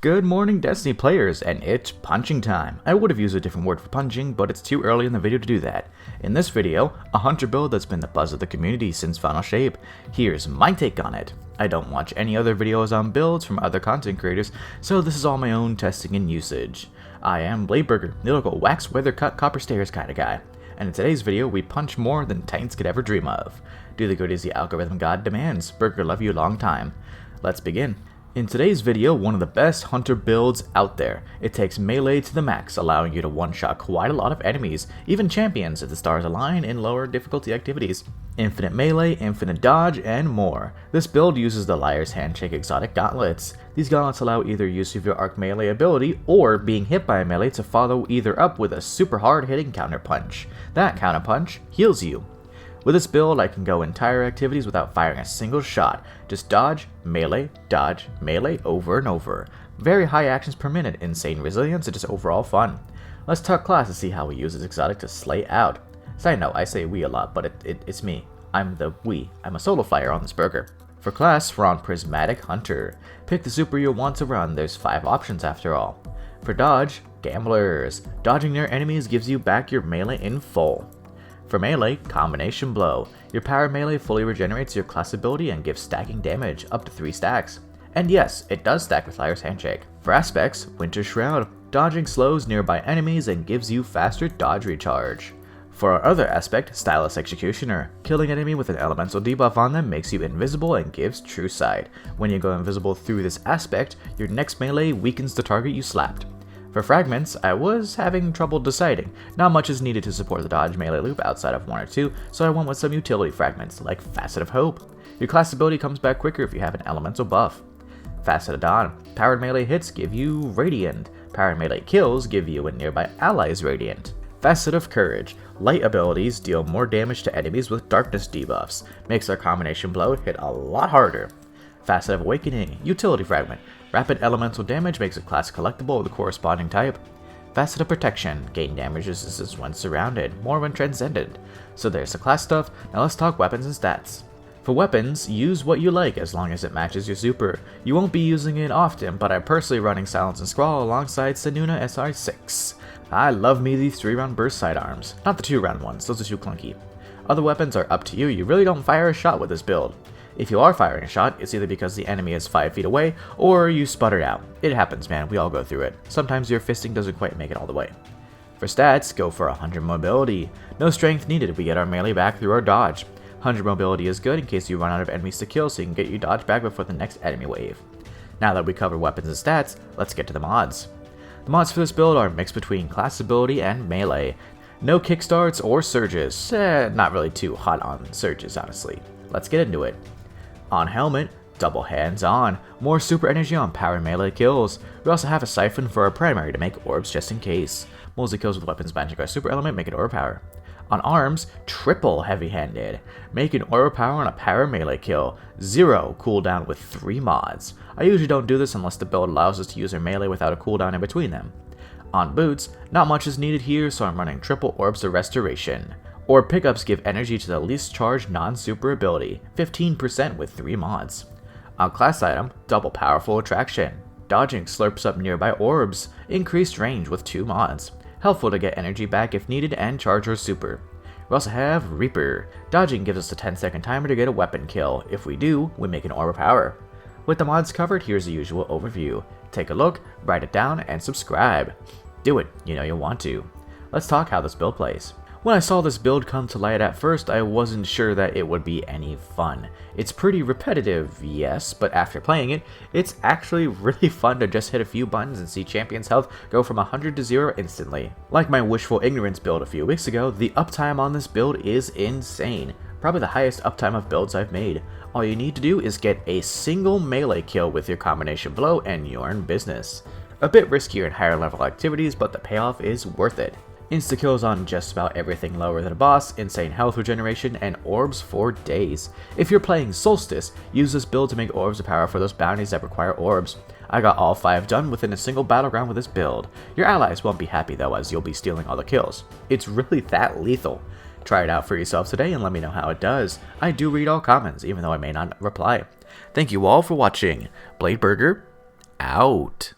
Good morning, Destiny players, and it's punching time. I would have used a different word for punching, but it's too early in the video to do that. In this video, a hunter build that's been the buzz of the community since Final Shape. Here's my take on it. I don't watch any other videos on builds from other content creators, so this is all my own testing and usage. I am Bladeburger, the local wax weather cut copper stairs kind of guy, and in today's video we punch more than Titans could ever dream of. Do the good as the algorithm god demands. Burger love you long time. Let's begin. In today's video, one of the best hunter builds out there. It takes melee to the max, allowing you to one-shot quite a lot of enemies, even champions if the stars align in lower difficulty activities. Infinite melee, infinite dodge, and more. This build uses the Liar's Handshake exotic gauntlets. These gauntlets allow either use of your arc melee ability or being hit by a melee to follow either up with a super hard hitting counter punch. That counter punch heals you. With this build, I can go entire activities without firing a single shot. Just dodge, melee, over and over. Very high actions per minute, insane resilience, and just overall fun. Let's talk class to see how we use this exotic to slay out. Side note, I say we a lot, but it's me. I'm the we. I'm a solo flyer on this burger. For class, we're on Prismatic Hunter. Pick the super you'll want to run, there's 5 options after all. For dodge, Gamblers. Dodging near enemies gives you back your melee in full. For melee, Combination Blow. Your power melee fully regenerates your class ability and gives stacking damage, up to 3 stacks. And yes, it does stack with Liar's Handshake. For aspects, Winter Shroud. Dodging slows nearby enemies and gives you faster dodge recharge. For our other aspect, Stylus Executioner. Killing enemy with an elemental debuff on them makes you invisible and gives True Sight. When you go invisible through this aspect, your next melee weakens the target you slapped. For fragments, I was having trouble deciding. Not much is needed to support the dodge melee loop outside of 1 or 2, so I went with some utility fragments, like Facet of Hope. Your class ability comes back quicker if you have an elemental buff. Facet of Dawn. Powered melee hits give you Radiant. Powered melee kills give you and nearby allies Radiant. Facet of Courage. Light abilities deal more damage to enemies with darkness debuffs. Makes our combination blow hit a lot harder. Facet of Awakening. Utility fragment. Rapid elemental damage makes a class collectible of the corresponding type. Facet of Protection. Gain damage resistance when surrounded, more when transcended. So there's the class stuff, now let's talk weapons and stats. For weapons, use what you like as long as it matches your super. You won't be using it often, but I'm personally running Silence and Squall alongside Sanuna SR6. I love me these 3-round burst sidearms. Not the 2-round ones, those are too clunky. Other weapons are up to you, you really don't fire a shot with this build. If you are firing a shot, it's either because the enemy is 5 feet away, or you sputtered out. It happens, man, we all go through it. Sometimes your fisting doesn't quite make it all the way. For stats, go for 100 mobility. No strength needed, we get our melee back through our dodge. 100 mobility is good in case you run out of enemies to kill so you can get your dodge back before the next enemy wave. Now that we covered weapons and stats, let's get to the mods. The mods for this build are mixed between class ability and melee. No kickstarts or surges, not really too hot on surges honestly. Let's get into it. On helmet, double hands on, more super energy on power melee kills. We also have a siphon for our primary to make orbs just in case. Mostly kills with weapons matching our super element make it aura power. On arms, triple heavy handed. Make an aura power on a power melee kill. 0 cooldown with 3 mods. I usually don't do this unless the build allows us to use our melee without a cooldown in between them. On boots, not much is needed here, so I'm running triple orbs of restoration. Orb pickups give energy to the least charged non-super ability, 15% with 3 mods. On class item, double powerful attraction. Dodging slurps up nearby orbs, increased range with 2 mods. Helpful to get energy back if needed and charge our super. We also have Reaper. Dodging gives us a 10-second timer to get a weapon kill. If we do, we make an aura power. With the mods covered, here's the usual overview. Take a look, write it down, and subscribe. Do it, you know you'll want to. Let's talk how this build plays. When I saw this build come to light at first, I wasn't sure that it would be any fun. It's pretty repetitive, yes, but after playing it, it's actually really fun to just hit a few buttons and see champions' health go from 100 to 0 instantly. Like my Wishful Ignorance build a few weeks ago, the uptime on this build is insane. Probably the highest uptime of builds I've made. All you need to do is get a single melee kill with your combination blow and you're in business. A bit riskier in higher level activities, but the payoff is worth it. Insta-kills on just about everything lower than a boss, insane health regeneration, and orbs for days. If you're playing Solstice, use this build to make orbs of power for those bounties that require orbs. I got all 5 done within a single battleground with this build. Your allies won't be happy though, as you'll be stealing all the kills. It's really that lethal. Try it out for yourself today and let me know how it does. I do read all comments, even though I may not reply. Thank you all for watching. Bladeburger, out.